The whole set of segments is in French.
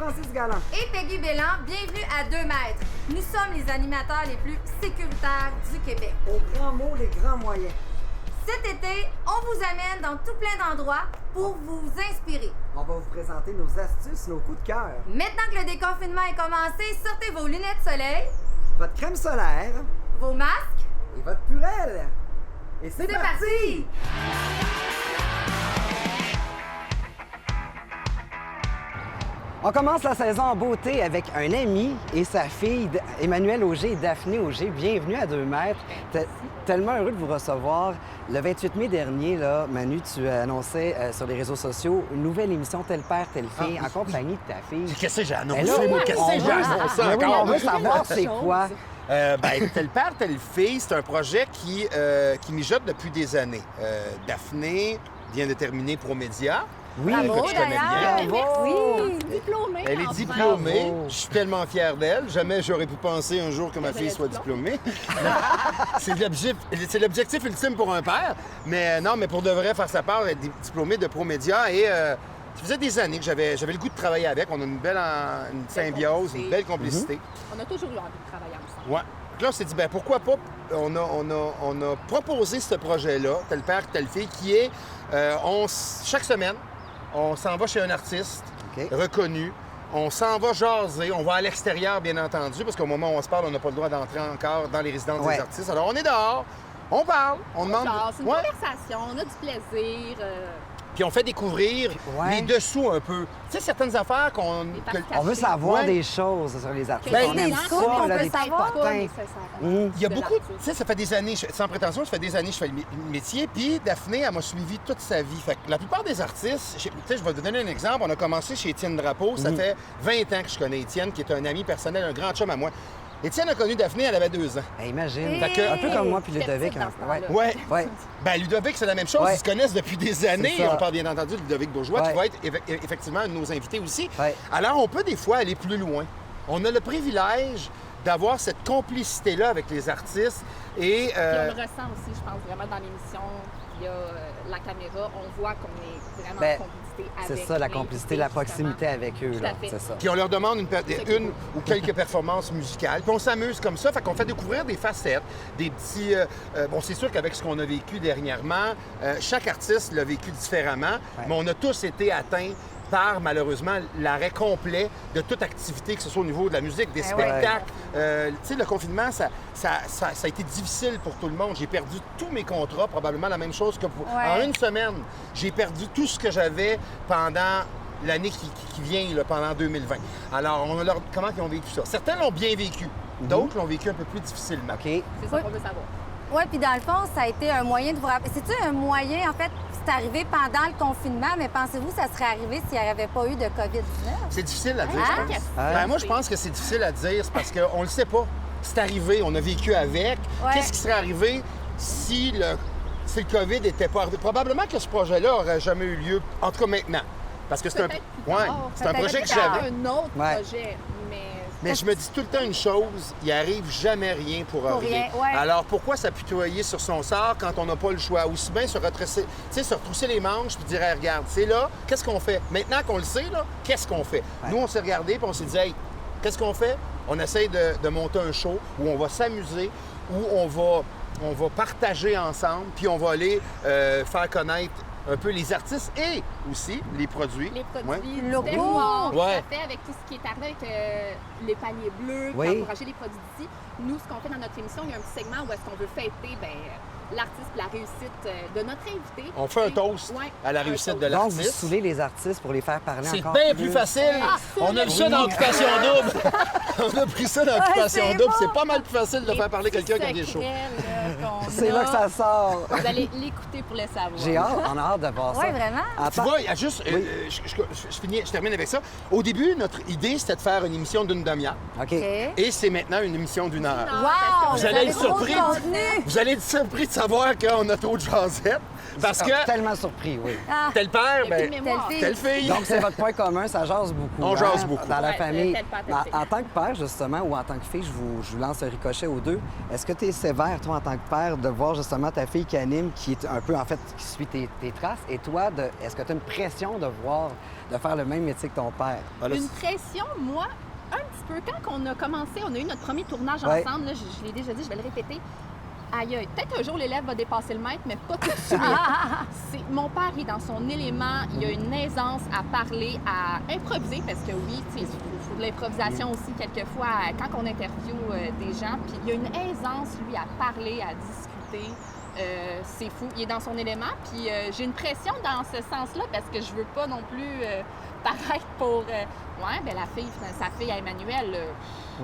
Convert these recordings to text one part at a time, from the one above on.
Francis Galland. Et Peggy Belland, bienvenue à 2 mètres. Nous sommes les animateurs les plus sécuritaires du Québec. Au grand mot, les grands moyens. Cet été, on vous amène dans tout plein d'endroits pour vous inspirer. On va vous présenter nos astuces, nos coups de cœur. Maintenant que le déconfinement est commencé, sortez vos lunettes soleil, Votre crème solaire vos masques. et votre purelle. Et c'est C'est parti! parti! On commence la saison en beauté avec un ami et sa fille, Emmanuel Auger et Daphné Auger. Bienvenue à 2 mètres. Tellement heureux de vous recevoir. Le 28 mai dernier, là, Manu, tu annonçais sur les réseaux sociaux une nouvelle émission Tel père, telle fille, en compagnie de ta fille. Qu'est-ce que j'ai annoncé? Mais là, Moi, qu'est-ce que j'ai annoncé Ben oui, encore? on veut savoir c'est quoi. Tel père, telle fille, c'est un projet qui mijote depuis des années. Daphné vient de terminer Promédia. Oui, Bravo, que tu connais d'ailleurs. bien. Oui. Diplômée. Elle est enfin. diplômée. Bravo. Je suis tellement fier d'elle. Jamais j'aurais pu penser un jour que ma fille soit diplômée. C'est l'objectif ultime pour un père. Mais non, mais pour de vrai, faire sa part, être diplômée de Promédia. Et ça faisait des années que j'avais le goût de travailler avec. On a une belle une symbiose, une belle complicité. On a toujours eu envie de travailler ensemble. Ouais. Donc là, on s'est dit, ben pourquoi pas, on a proposé ce projet-là, Tel père, telle fille, qui est, chaque semaine, on s'en va chez un artiste OK. reconnu, on s'en va jaser, on va à l'extérieur, bien entendu, parce qu'au moment où on se parle, on n'a pas le droit d'entrer encore dans les résidences Ouais. des artistes. Alors, on est dehors, on parle, on demande... Genre, c'est une Ouais. conversation, on a du plaisir. Puis on fait découvrir Ouais. les dessous un peu. Tu sais, certaines affaires qu'on... parties On veut savoir Ouais. des choses sur les artistes. Ben, on des aime scoops ça, qu'on là, peut des petits savoir. potins. nécessairement. Il y a de beaucoup... l'artiste. Tu sais, ça fait des années, sans prétention, ça fait des années que je fais le métier, puis Daphné, elle m'a suivi toute sa vie. Fait que la plupart des artistes, tu sais, je vais te donner un exemple. On a commencé chez Étienne Drapeau. Ça fait 20 ans que je connais Étienne, qui est un ami personnel, un grand chum à moi. Étienne a connu Daphné, elle avait 2 ans. Ben, imagine. Fait que- Un peu comme moi puis J'étais Ludovic. petite dans hein. ce Ouais. temps-là. Ouais. Ouais. Ben, Ludovic, c'est la même chose. Ouais. Ils se connaissent depuis des années. C'est ça. On parle bien entendu de Ludovic Bourgeois, Ouais. qui va être effectivement un de nos invités aussi. Ouais. Alors, on peut des fois aller plus loin. On a le privilège d'avoir cette complicité-là avec les artistes. Et Puis on le ressent aussi, je pense, vraiment dans l'émission, via la caméra. On voit qu'on est vraiment Ben, en complicité avec C'est ça, la complicité, la proximité avec eux. Tout là. à fait. C'est ça. puis on leur demande une ou quelques performances musicales. Puis on s'amuse comme ça. Fait qu'on fait découvrir des facettes, des petits... bon, c'est sûr qu'avec ce qu'on a vécu dernièrement, chaque artiste l'a vécu différemment, mais on a tous été atteints par, malheureusement, l'arrêt complet de toute activité, que ce soit au niveau de la musique, des spectacles. Tu sais, le confinement, ça a été difficile pour tout le monde. J'ai perdu tous mes contrats, probablement la même chose que pour... Ouais. En une semaine, j'ai perdu tout ce que j'avais pendant l'année qui vient, là, pendant 2020. Alors, comment ils ont vécu ça? Certains l'ont bien vécu, d'autres l'ont vécu un peu plus difficilement. OK. C'est ça qu'on veut savoir. Oui, puis dans le fond, ça a été un moyen de vous rappeler. C'est-tu un moyen, en fait, c'est arrivé pendant le confinement, mais pensez-vous que ça serait arrivé s'il n'y avait pas eu de COVID-19? C'est difficile à dire, Hein? je pense. Hein? Ben, moi, je pense que c'est difficile à dire, c'est parce qu'on le sait pas. C'est arrivé, on a vécu avec. Ouais. Qu'est-ce qui serait arrivé si le COVID n'était pas arrivé? Probablement que ce projet-là n'aurait jamais eu lieu, en tout cas maintenant. Parce que c'est un, Peut-être plus tard. c'est un Peut-être projet que plus tard. j'avais. Un autre Ouais. projet, mais... Mais je me dis tout le temps une chose, il arrive jamais rien pour rien. rien, ouais. Alors pourquoi s'apitoyer sur son sort quand on n'a pas le choix? Aussi bien se retrousser les manches puis dire hey, regarde, c'est là, qu'est-ce qu'on fait? Maintenant qu'on le sait, là, qu'est-ce qu'on fait? Ouais. Nous, on s'est regardé puis on s'est dit hey, qu'est-ce qu'on fait? On essaye de monter un show où on va s'amuser, où on va partager ensemble, puis on va aller faire connaître un peu les artistes et aussi les produits. Les produits Locaux. du terroir, tout Ouais. à fait, avec tout ce qui est arrivé avec les paniers bleus, Oui. pour encourager les produits d'ici. Nous, ce qu'on fait dans notre émission, il y a un petit segment où est-ce qu'on veut fêter l'artiste et la réussite de notre invité. On fait un toast Ouais, à la un réussite toast. de Donc, vous l'artiste. saoulez les artistes pour les faire parler C'est encore bien plus facile. On a vu ça dans Occupation Double. On a pris ça dans Occupation c'est Double. bon. C'est pas mal plus facile de Les faire parler petits quelqu'un quand il est chaud. secrets, là, qu'on C'est a. là que ça sort. Vous allez l'écouter pour le savoir. J'ai hâte, on a hâte de voir ça. Oui, vraiment. Tu vois, il y a juste. Je termine avec ça. Au début, notre idée, c'était de faire une émission d'une demi-heure. OK. OK. Et c'est maintenant une émission d'1 heure. Wow! Vous allez être avez trop de surpris. contenu. Vous allez être surpris de savoir qu'on a trop de jasettes. Parce que Tellement surpris, oui. Ah, tel père, Et ben, puis mémoire. telle fille. Donc, c'est votre point commun, ça jase beaucoup. On jase beaucoup. Dans la Ouais, famille. tel père, tel En, fille. en tant que père, justement, ou en tant que fille, je vous lance un ricochet aux deux. Est-ce que tu es sévère, toi, en tant que père, de voir justement ta fille qui anime, qui est un peu, en fait, qui suit tes traces? Et toi, est-ce que tu as une pression de faire le même métier que ton père? Voilà, Une pression, moi, un petit peu. Quand on a commencé, on a eu notre premier tournage Ouais. ensemble, là, je l'ai déjà dit, je vais le répéter. Aïe, aïe. Peut-être un jour l'élève va dépasser le maître, mais pas tout de suite. Mon père est dans son élément, il a une aisance à parler, à improviser, parce que oui, il faut de l'improvisation aussi quelquefois quand on interviewe des gens. Puis il y a une aisance, lui, à parler, à discuter. C'est fou. Il est dans son élément. Puis j'ai une pression dans ce sens-là, parce que je veux pas non plus paraître pour... ouais, ben sa fille à Emmanuel...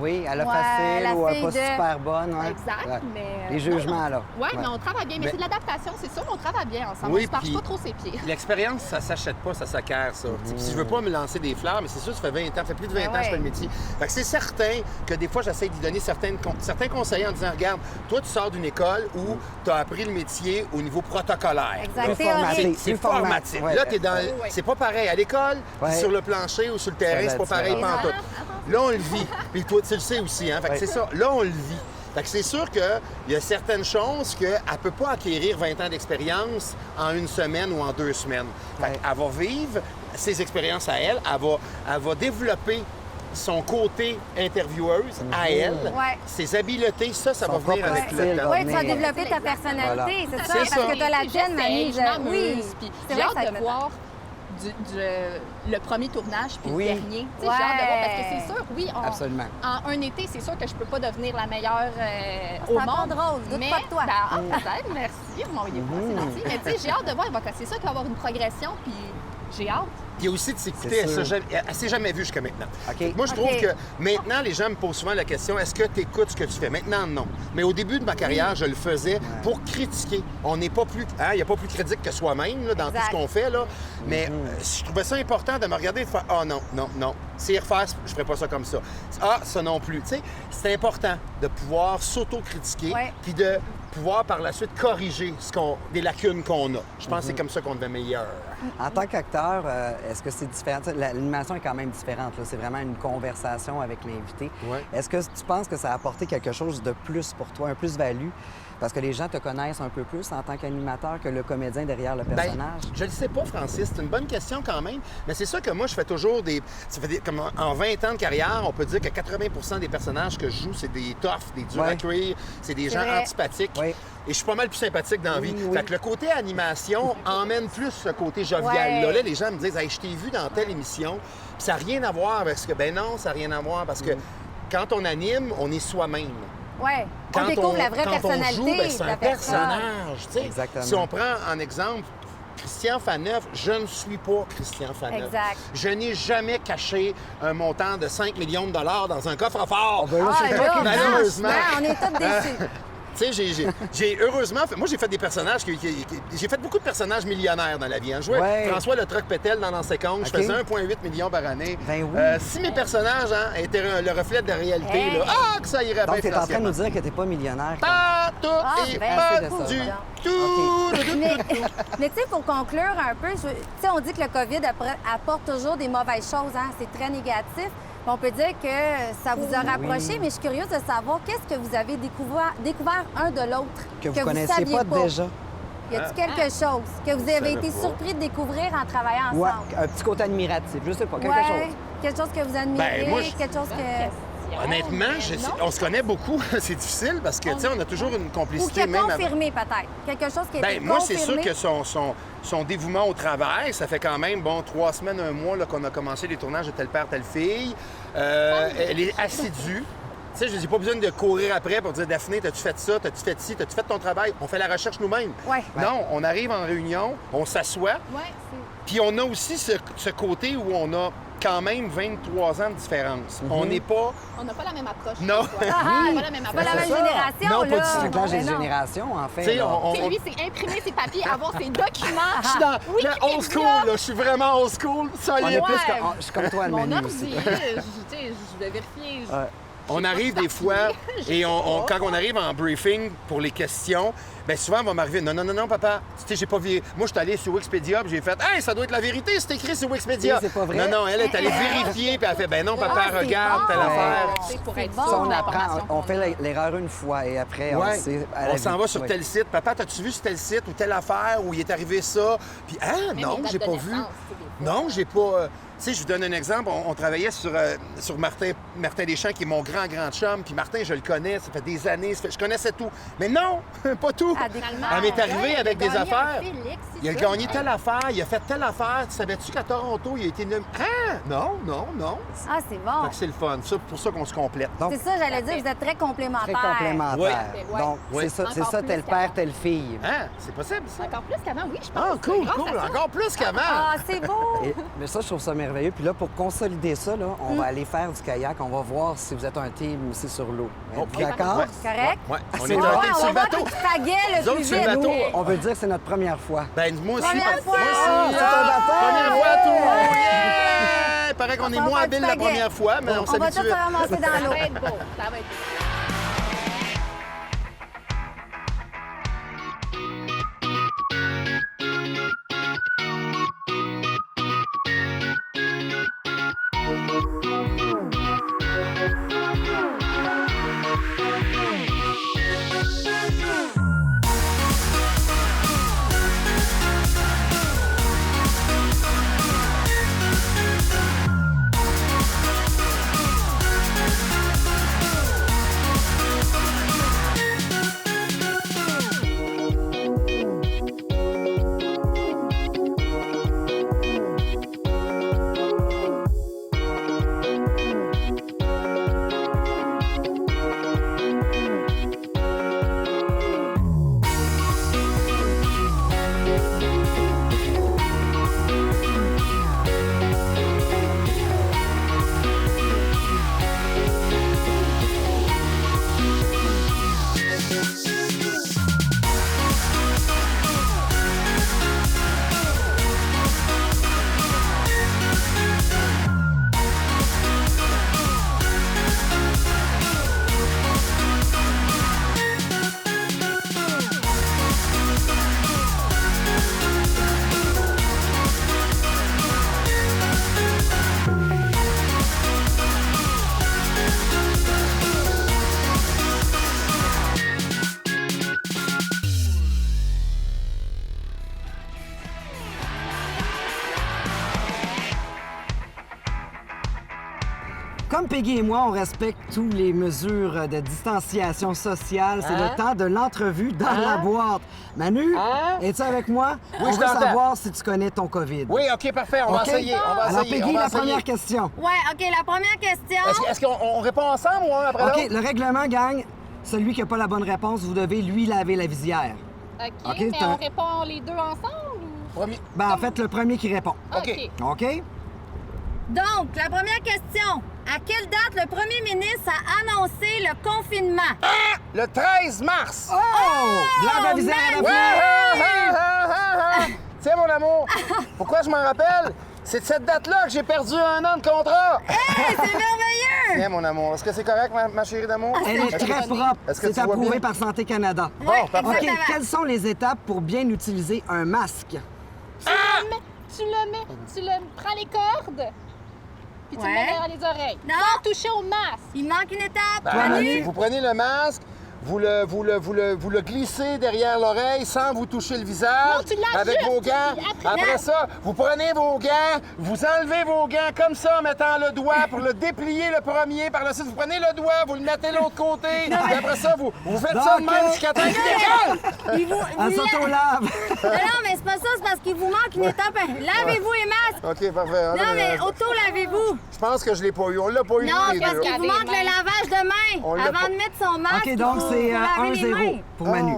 Oui, elle a Ouais, facile la ou fille pas de- super bonne. Ouais. Exact, Ouais. mais... Les jugements, là. Oui, Ouais. mais on travaille bien. Mais Mais- c'est de l'adaptation, c'est sûr, on travaille bien ensemble. Oui, on se marche puis- pas trop ses pieds. L'expérience, ça s'achète pas, ça s'acquiert, ça. Puis je veux pas me lancer des fleurs, mais c'est sûr, ça fait 20 ans, ça fait plus de 20 ans que je fais le métier. Fait que c'est certain que des fois, j'essaie d'y donner certains conseils en disant, regarde, toi, tu sors d'une école où tu as appris le métier au niveau protocolaire. Exact. Plus formaté. Théorique. C'est Plus formaté. formatif. Ouais. Là, t'es dans... Ouais. C'est pas pareil à l'école, Ouais. sur le plancher ou sur le terrain, Ça c'est pas va pareil différent. pantoute. Là, on le vit. Puis toi, tu le sais aussi, hein? Fait que Ouais. c'est ça. Là, on le vit. Fait que c'est sûr qu'il y a certaines choses qu'elle ne peut pas acquérir 20 ans d'expérience en une semaine ou en 2 semaines. Fait Ouais. qu'elle va vivre ses expériences à elle, elle va développer son côté intervieweuse à elle, Ouais. ses habiletés, ça Son va venir propre avec style le temps. va Oui, tu vas venir. développer ta personnalité, Voilà. c'est ça, C'est parce ça. que tu as la tienne, Manu. Je m'amuse. Oui, Puis c'est j'ai vrai que hâte ça de te voir le premier tournage puis Oui. le dernier. Tu sais, j'ai hât de voir parce que c'est sûr, oui, Absolument. en un été, c'est sûr que je peux pas devenir la meilleure C'est au encore monde. drôle, doute mais, pas de toi. Peut-être, merci, vous m'envoyez pas, c'est gentil. Mais tu sais, j'ai hâte de voir, c'est sûr qu'il va y avoir une progression, puis j'ai hâte. Puis aussi de s'écouter, C'est elle sûr. s'est jamais vue jusqu'à maintenant. OK. Moi, je OK. trouve que maintenant, les gens me posent souvent la question, est-ce que tu écoutes ce que tu fais? Maintenant, non. Mais au début de ma carrière, je le faisais pour critiquer. On n'est pas plus... Il n'y a pas plus critique que soi-même là, dans Exact. tout ce qu'on fait. Là. Mais je trouvais ça important de me regarder et de faire, ah non, non, non. Si refaire, je ferais pas ça comme ça. Ah, ça non plus. Tu sais, c'est important de pouvoir s'auto-critiquer Ouais. puis de pouvoir par la suite corriger des lacunes qu'on a. Je pense que c'est comme ça qu'on devient meilleur. En tant qu'acteur, est-ce que c'est différent? Tu sais, l'animation est quand même différente. Là. C'est vraiment une conversation avec l'invité. Ouais. Est-ce que tu penses que ça a apporté quelque chose de plus pour toi, un plus-value? Parce que les gens te connaissent un peu plus en tant qu'animateur que le comédien derrière le personnage. Je ne le sais pas, Francis. C'est une bonne question quand même. Mais c'est sûr que moi, je fais toujours comme en 20 ans de carrière, on peut dire que 80 des personnages que je joue, c'est des toughs, des durs à Ouais. cuire, c'est des C'est gens vrai. antipathiques. Oui. Et je suis pas mal plus sympathique dans la vie. Oui, oui. Fait que le côté animation emmène plus ce côté jovial-là. Ouais. Là, les gens me disent, hey, je t'ai vu dans telle émission. Puis ça n'a rien à voir avec ce que. Ben non, ça n'a rien à voir parce que quand on anime, on est soi-même. Ouais. On découvre la vraie quand personnalité on joue, ben, c'est de la un personne. personnage. tu sais. Exactement. Si on prend en exemple Christian Faneuf, je ne suis pas Christian Faneuf. Exact. Je n'ai jamais caché un montant de 5 millions de dollars dans un coffre-fort. Oh, ben là, Ah, c'est toi là, qui le dis. malheureusement. franchement, on est tous déçus. Tu sais, j'ai heureusement fait... Moi, j'ai fait des personnages... J'ai fait beaucoup de personnages millionnaires dans la vie. Hein. Je jouais Ouais. François Le Truc Pétel dans L'ancien Compte. OK. Je faisais 1,8 million par année. Ben oui. Si mes personnages étaient le reflet de la réalité, Hey. là, que ça irait Donc, bien tu es en train de financièrement. nous dire que tu n'es pas millionnaire. Pas tout Ah, et ben, pas c'est de ça. du OK. tout. Mais tu sais, pour conclure un peu, tu sais, on dit que le COVID apporte toujours des mauvaises choses, hein? C'est très négatif. On peut dire que ça vous a rapproché, mais je suis curieuse de savoir qu'est-ce que vous avez découvert un de l'autre Que vous connaissiez saviez pas déjà. Y a-t-il quelque chose que vous avez été pas. surpris de découvrir en travaillant ensemble? Ouais, un petit côté admiratif. Je sais pas, quelque Ouais, chose. quelque chose que vous admirez, Ben, moi, quelque chose que... Honnêtement, on se connaît beaucoup. C'est difficile parce que, tu sais, on a toujours une Ou qui complicité a même avant. confirmé, peut-être. Quelque chose qui a été Ben, moi, c'est sûr confirmé. que son dévouement au travail, ça fait quand même, 3 semaines, 1 mois là, qu'on a commencé les tournages de Tel père, telle fille. Elle est assidue. Tu sais, je n'ai pas besoin de courir après pour dire, Daphné, t'as-tu fait ça, t'as-tu fait ci, t'as-tu fait ton travail? On fait la recherche nous-mêmes. Ouais. Non, on arrive en réunion, on s'assoit, Ouais, puis on a aussi ce côté où on a quand même 23 ans de différence. On n'est pas... on n'a pas la même approche. Non. des fois. Ah, On n'a pas la même c'est pas la approche. même ça. génération, Non, pas là. du tout. C'est que là, j'ai Ben une non. génération, en fait. Tu sais, là. on- Tu sais, lui, c'est imprimer ses papiers, avoir ses documents. Je suis dans Wikipédia. old school, là. Je suis vraiment old school. Ça y On est. est plus Ouais. que... Je suis comme toi, le Mon menu ordi, aussi. tu sais, je vais vérifier. Ouais. On arrive des fois et quand on arrive en briefing pour les questions, bien souvent, on va m'arriver. Non, papa. Tu sais, j'ai pas vu. Moi, je suis allé sur Wikipédia puis j'ai fait hey, ça doit être la vérité, c'est écrit sur Wikipédia. C'est pas vrai. Non, elle est allée vérifier puis elle a fait ben non, papa, c'est regarde, bon. telle affaire. C'est pour être bon. sûr On de apprend, l'information on qu'on fait a. l'erreur une fois et après, Ouais. on sait. à la On s'en vie. va sur Oui. tel site. Papa, t'as-tu vu sur tel site ou telle affaire où il est arrivé ça? Puis, Même non, les dates j'ai de pas naissance, vu. tu sais, des fois. Non, j'ai pas. Tu sais, je vous donne un exemple. On travaillait sur Martin Deschamps, qui est mon grand chum. Puis Martin, je le connais, ça fait des années. Je connaissais tout. Mais non, pas tout. À découvrir. Elle m'est arrivée avec des affaires. Félix, Il a gagné telle affaire, il a fait telle affaire. Tu savais-tu qu'à Toronto, il a été nommé. Ah! Non. Ah, c'est bon. Fait que c'est le fun. C'est pour ça qu'on se complète. Donc, C'est ça, j'allais dire, vous êtes très complémentaires. très complémentaire. Ouais. Donc, Ouais. c'est Encore ça, plus tel qu'avant. père, telle fille. Hein? C'est possible, ça? Encore plus qu'avant, oui, je pense. Ah, cool. Grâce à ça. Encore plus qu'avant. Ah, c'est beau. Mais ça, je trouve ça merveilleux. Puis là, pour consolider ça, là, on va aller faire du kayak. On va voir si vous êtes un team aussi sur l'eau. Oh, Êtes-vous d'accord? ouais. Correct? Ouais, on c'est est bon. un Ouais, team sur on le va bateau. qui pagaie le Nous autres, plus sur le vite. bateau. On veut dire que c'est notre première fois. Ben, moi aussi. Première fois. Moi aussi. Ah, c'est un baptême. Première fois, tout. Yeah! Il paraît qu'on est On va moins faire du habile la spaghetti. première fois, mais on On va s'habitue tous vite. se ramasser dans Ça l'eau. va être beau. Ça va être beau. Comme Peggy et moi, on respecte toutes les mesures de distanciation sociale. C'est le temps de l'entrevue dans la boîte. Manu, es-tu avec moi? Oui, on je veut t'entends. savoir si tu connais ton COVID. Oui, OK, parfait. On va OK? essayer. On va Alors, essayer. Peggy, on va la essayer. première question. Ouais, OK, la première question. Est-ce qu'on répond ensemble ou un après OK, l'autre? le règlement, gang, celui qui n'a pas la bonne réponse, vous devez lui laver la visière. OK, OK, mais t'as- on répond les deux ensemble ou... Premier. Ben, en fait, le premier qui répond. OK. OK? Donc, la première question. À quelle date le premier ministre a annoncé le confinement? Le 13 mars. Oh! Lave la visière à la Ouais, fois. Tiens, mon amour, pourquoi je m'en rappelle? C'est de cette date-là que j'ai perdu 1 an de contrat. Hey, c'est merveilleux! Tiens, mon amour, est-ce que c'est correct, ma chérie d'amour? Elle est très propre. Est-ce que C'est tu vois approuvé bien? par Santé Canada. Bon, parfait. OK, Exactement. quelles sont les étapes pour bien utiliser un masque? Tu prends les cordes, puis tu le Ouais. mets derrière les oreilles. Non. Sans toucher au masque. Il manque une étape. Toi, Manu? Vous prenez le masque, vous le glissez derrière l'oreille sans vous toucher le visage. Non, tu l'ajustes. avec vos gants. Après Non. ça, vous prenez vos gants, vous enlevez vos gants comme ça en mettant le doigt pour le déplier le premier. Par la suite, vous prenez le doigt, vous le mettez de l'autre côté. Puis après ça, vous faites ça de OK. même jusqu'à temps qu'il décolle. Il vous... Elle s'auto-lave. Non, mais c'est pas ça, c'est parce qu'il vous manque une étape. Lavez-vous les masques. OK, parfait. Non, mais auto-lavez-vous. Je pense que je l'ai pas eu. On l'a pas eu. Non, les parce deux. qu'il vous manque le lavage de main On l'a avant pas. de mettre son masque. OK, donc pour c'est laver les 1-0 mains. pour Manu.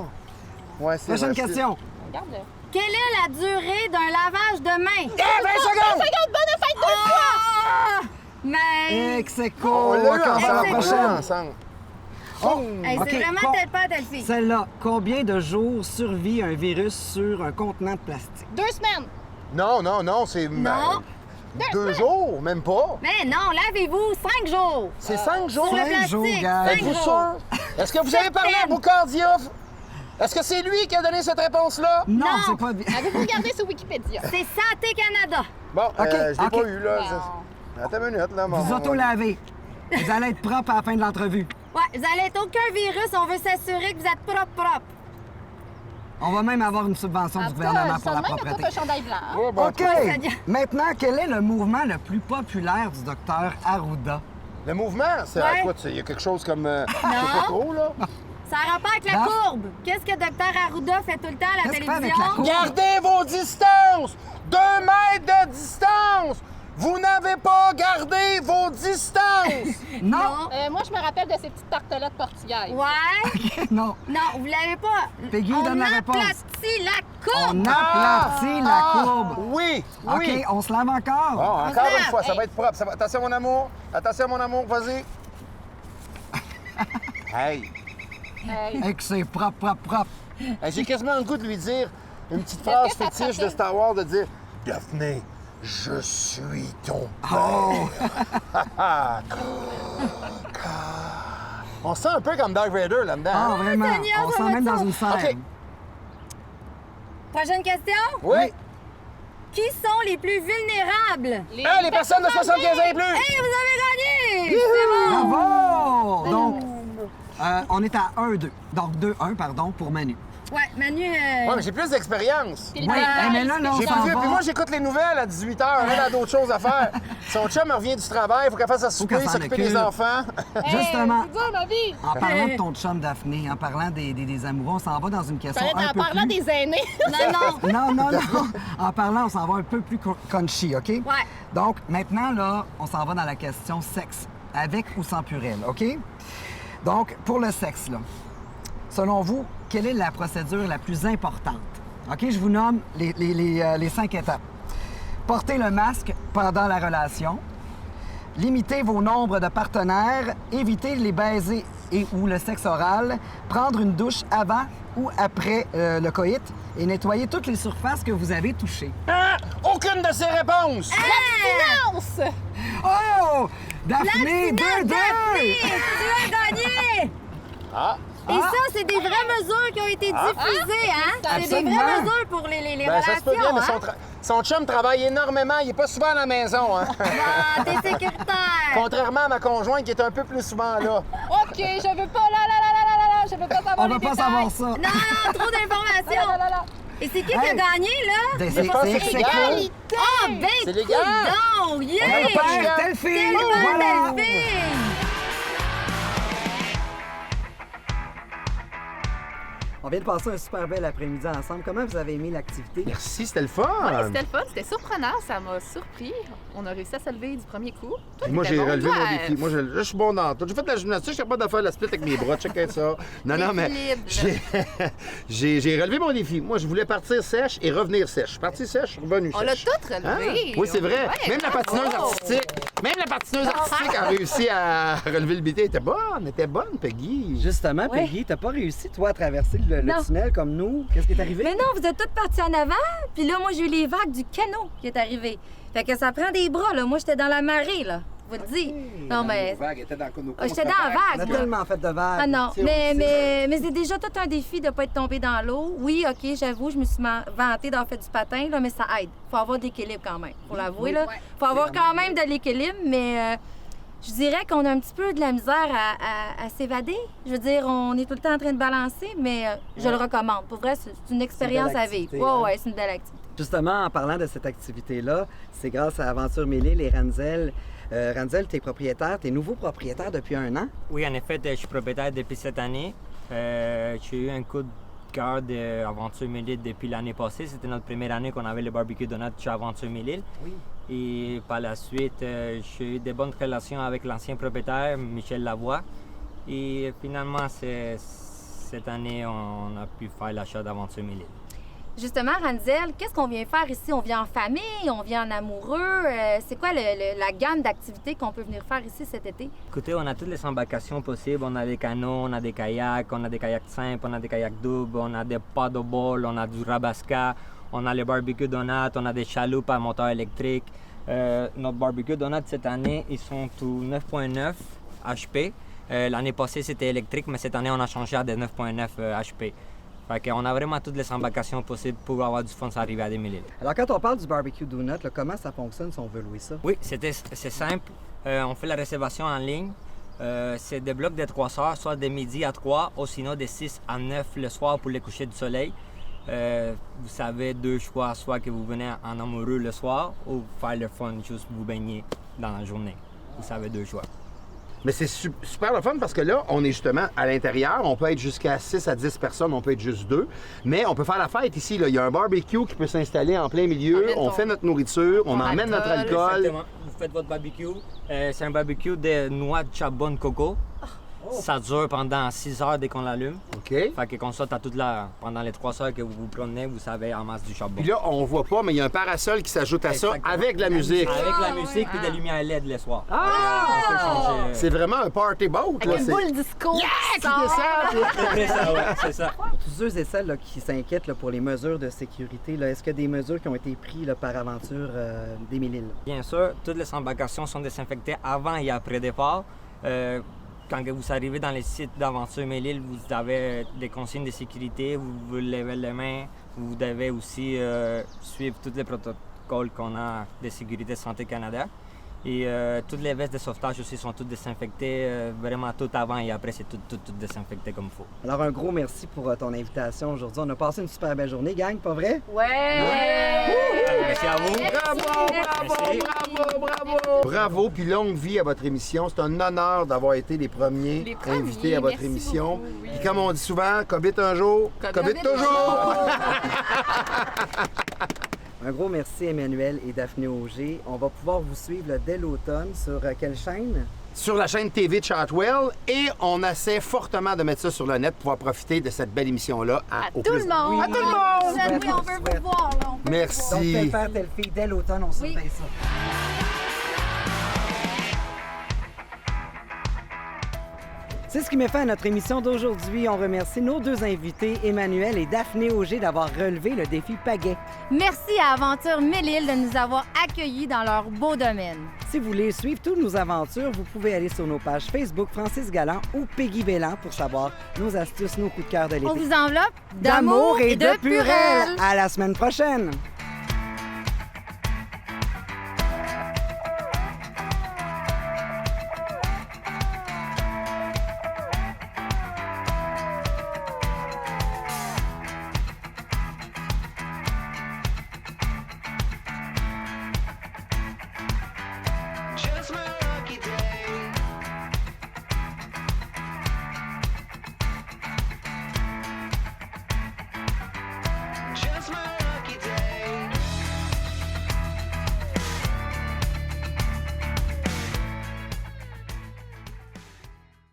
Ouais, c'est Prochaine vrai, je suis- question. Regarde-le. Quelle est la durée d'un lavage de main? 20 secondes! Regarde, bonne fête deux fois! Ah! Mais... Ex-aequo. On l'a eu OK, on va à ensemble, la on l'a eu prochaine. ensemble. Hey, OK, c'est vraiment con- telle père, telle fille. Celle-là, combien de jours survit un virus sur un contenant de plastique? 2 semaines. Non, c'est... Non. 2 jours, même pas. Mais non, lavez-vous 5 jours. C'est 5 jours. Sur le 5 jours, plastique, gars. 5 Êtes-vous jours. sûr? Est-ce que vous avez parlé à Boucard Diouf? Est-ce que c'est lui qui a donné cette réponse-là? Non, Non. c'est pas bien. Avez-vous regardé sur Wikipédia? C'est Santé Canada. Bon, OK, je l'ai OK. pas eu, là. Bon. Attends une minute, là. Vous auto-lavez. Vous allez être propre à la fin de l'entrevue. Ouais, vous allez être aucun virus. On veut s'assurer que vous êtes propre. On va même avoir une subvention En du tout cas, gouvernement je pour sens la même propreté. pas un chandail blanc. hein? Ouais, bon, OK. Seigneur. Maintenant, quel est le mouvement le plus populaire du docteur Arruda? Le mouvement, c'est Ouais. quoi? Il y a quelque chose comme... je sais pas trop, là. Ça a rapport avec la Non. courbe. Qu'est-ce que Dr Arruda fait tout le temps à la Qu'est-ce qu'il fait avec télévision? la courbe? Gardez vos distances! 2 mètres de distance! Vous n'avez pas gardé vos distances! Non. Moi, je me rappelle de ces petites tartelettes portugaises. Ouais. Non. Non, vous l'avez pas. Peggy, on donne la réponse. aplatit la courbe. On aplatit la courbe. Oui, OK, oui. on se lave encore. Bon, encore se lave. une fois, ça Hey. va être propre. Ça va... Attention, mon amour. Attention, mon amour, vas-y. Hey. Hey. Et que c'est propre, propre, propre. Hey, j'ai quasiment le goût de lui dire une petite phrase Qu'est-ce que ça te fétiche de rappelle? Star Wars, de dire « Daphné, je suis ton Oh! On se sent un peu comme Darth Vader là-dedans. Ah, hein? vraiment. Seigneur, On ça va s'emmène être dans ça. une scène. OK. Prochaine question. Oui. Qui sont les plus vulnérables? Les personnes de 75 ans et plus. Hey, vous avez gagné! C'est bon! Bravo! Donc, on est à 1-2. Donc, 2-1, pardon, pour Manu. Ouais, Manu... Ouais, mais j'ai plus d'expérience. Puis le Oui, bal, mais là, on J'ai s'en plus vu. va. Puis moi, j'écoute les nouvelles à 18h. Elle a d'autres choses à faire. Son chum revient du travail. Il faut qu'elle fasse à souper, qu'elle s'en s'occuper des occupe. enfants. Justement, C'est dur, ma vie! en parlant de ton chum Daphné, en parlant des amoureux, on s'en va dans une question Fallait un en peu parlant plus... des aînés. Non, non. Non. En parlant, on s'en va un peu plus crunchy, OK? Ouais. Donc, maintenant, là, on s'en va dans la question sexe, avec ou sans purelle, OK? Donc, pour le sexe, là, selon vous, quelle est la procédure la plus importante? OK, je vous nomme les 5 étapes. Porter le masque pendant la relation, limiter vos nombres de partenaires, éviter les baisers et ou le sexe oral, prendre une douche avant ou après le coït et nettoyer toutes les surfaces que vous avez touchées. Ah! Aucune de ces réponses. Finance! Oh! Daphné, 2-2! Daphné, tu as gagné! Ah! Et ça, c'est des vraies mesures qui ont été diffusées, hein? C'est des Absolument. vraies mesures pour les Ben, ça se peut bien, relations, mais hein? son chum travaille énormément. Il est pas souvent à la maison, hein? Ah, t'es sécuritaire! Contrairement à ma conjointe qui est un peu plus souvent là. OK, je veux pas là, je veux pas savoir On les va pas détails. savoir ça. Non, trop d'informations! Là. Et c'est qui qui a Hey. gagné, là? C'est Je pense que c'est ex aequo. légal. Ah, ben, C'est légal. coudonc! Yeah! On a pas de chien. Telle fille! Tellement Voilà! belle fille! On vient de passer un super bel après-midi ensemble. Comment vous avez aimé l'activité? Merci, c'était le Ouais, fun. c'était le fun, c'était surprenant, ça m'a surpris. On a réussi à se lever du premier coup. Toi, Moi, t'étais j'ai bon, relevé toi, mon défi. Moi, je suis bon dans tout. J'ai fait de la gymnastique, je suis capable de faire la split avec mes bras. Checkez ça. Non, mais L'équilibre. j'ai relevé mon défi. Moi, je voulais partir sèche et revenir sèche. Je suis parti sèche, je suis revenu On l'a sèche. tout relevé. Hein? Oui, c'est vrai. Ouais, Même la bravo. patineuse artistique a réussi à relever le BT. Elle était bonne, Peggy. Justement, Ouais. Peggy, t'as pas réussi, toi, à traverser le Non. tunnel comme nous. Qu'est-ce qui est arrivé? Mais non, vous êtes toutes parties en avant, puis là, moi, j'ai eu les vagues du canot qui est arrivé. Fait que ça prend des bras, là. Moi, j'étais dans la marée, là. Je vous le dis. Non, mais... était dans J'étais dans la On a vague, moi. tellement fait de vagues. Ah non, C'est mais c'est déjà tout un défi de pas être tombé dans l'eau. Oui, OK, j'avoue, je me suis vantée d'avoir fait du patin, là, mais ça aide. Faut avoir de l'équilibre quand même, faut l'avouer. Là. Faut avoir quand même de l'équilibre, mais je dirais qu'on a un petit peu de la misère à s'évader. Je veux dire, on est tout le temps en train de balancer, mais je le recommande. Pour vrai, c'est une expérience belle à activité, vivre. hein? Ouais, c'est une belle activité. Justement, en parlant de cette activité-là, c'est grâce à Aventure Mêlée, les Ranzel. Ranzel, t'es propriétaire, t'es nouveau propriétaire depuis 1 an. Oui, en effet, je suis propriétaire depuis cette année. J'ai eu un coup de cœur d'Aventure Mille-Îles depuis l'année passée. C'était notre première année qu'on avait le barbecue donut chez Aventure Mille-Îles. Oui. Et par la suite, j'ai eu de bonnes relations avec l'ancien propriétaire, Michel Lavoie. Et finalement, cette année, on a pu faire l'achat d'Aventure Mille-Îles. Justement, Ranzel, qu'est-ce qu'on vient faire ici? On vient en famille, on vient en amoureux. C'est quoi la gamme d'activités qu'on peut venir faire ici cet été? Écoutez, on a toutes les embarcations possibles. On a des canots, on a des kayaks simples, on a des kayaks doubles, on a des paddleboards, on a du rabasca, on a les barbecue donuts, on a des chaloupes à moteur électrique. Notre barbecue donut cette année, ils sont tous 9.9 HP. L'année passée, c'était électrique, mais cette année, on a changé à des 9.9 HP. Fait qu'on a vraiment toutes les embarcations possibles pour avoir du fun s'arriver à 2000 îles. Alors, quand on parle du barbecue donut, là, comment ça fonctionne si on veut louer ça? Oui, c'est simple. On fait la réservation en ligne. C'est des blocs de 3 heures, soit de midi à 3 ou sinon de 6 à 9 le soir pour les couchers du soleil. Vous savez, 2 choix, soit que vous venez en amoureux le soir ou faire le fun, juste vous baigner dans la journée. Vous savez, 2 choix. Mais c'est super le fun parce que là, on est justement à l'intérieur. On peut être jusqu'à 6 à 10 personnes, on peut être juste 2. Mais on peut faire la fête ici. Là. Il y a un barbecue qui peut s'installer en plein milieu. On fait notre nourriture, on emmène notre alcool. Exactement. Vous faites votre barbecue. C'est un barbecue de noix de charbon coco. Ça dure pendant 6 heures dès qu'on l'allume. OK. Fait que comme ça, pendant les 3 heures que vous vous promenez, vous savez en masse du charbon. Puis là, on voit pas, mais il y a un parasol qui s'ajoute à ça Exactement. avec la musique. Avec la musique puis des lumières LED le soir. Ah! On peut changer. C'est vraiment un party boat. Là. Avec une C'est- boule disco. Yeah! Qui descend! C'est ça, ouais, c'est ça. Pour tous ceux et celles là, qui s'inquiètent là, pour les mesures de sécurité, là, est-ce qu'il y a des mesures qui ont été prises là, par Aventure des Mille-Îles? Bien sûr, toutes les embarcations sont désinfectées avant et après départ. Quand vous arrivez dans les sites d'Aventure Mille-Îles, vous avez des consignes de sécurité, vous levez les mains, vous devez aussi suivre tous les protocoles qu'on a de sécurité Santé Canada. Et toutes les vestes de sauvetage aussi sont toutes désinfectées, vraiment tout avant et après, c'est tout désinfecté comme il faut. Alors, un gros merci pour ton invitation aujourd'hui. On a passé une super belle journée, gang, pas vrai? Merci à vous. Bravo, puis longue vie à votre émission. C'est un honneur d'avoir été les premiers invités à votre merci émission. beaucoup, oui. Puis comme on dit souvent, COVID un jour, COVID toujours! Un gros merci, Emmanuel et Daphné Auger. On va pouvoir vous suivre là, dès l'automne sur quelle chaîne? Sur la chaîne TV de Chartwell et on essaie fortement de mettre ça sur le net pour pouvoir profiter de cette belle émission-là À au tout plus- le monde. À tout le monde! Oui, on veut vous voir. Là. On veut Merci. Donc, tel père, telle fille, dès l'automne, on surveille ça. C'est ce qui met fin à notre émission d'aujourd'hui. On remercie nos 2 invités, Emmanuel et Daphné Auger, d'avoir relevé le défi pagaie. Merci à Aventure Mille-Îles de nous avoir accueillis dans leur beau domaine. Si vous voulez suivre toutes nos aventures, vous pouvez aller sur nos pages Facebook Francis Galland ou Peggy Belland pour savoir nos astuces, nos coups de cœur de l'été. On vous enveloppe D'amour et de purelle. À la semaine prochaine!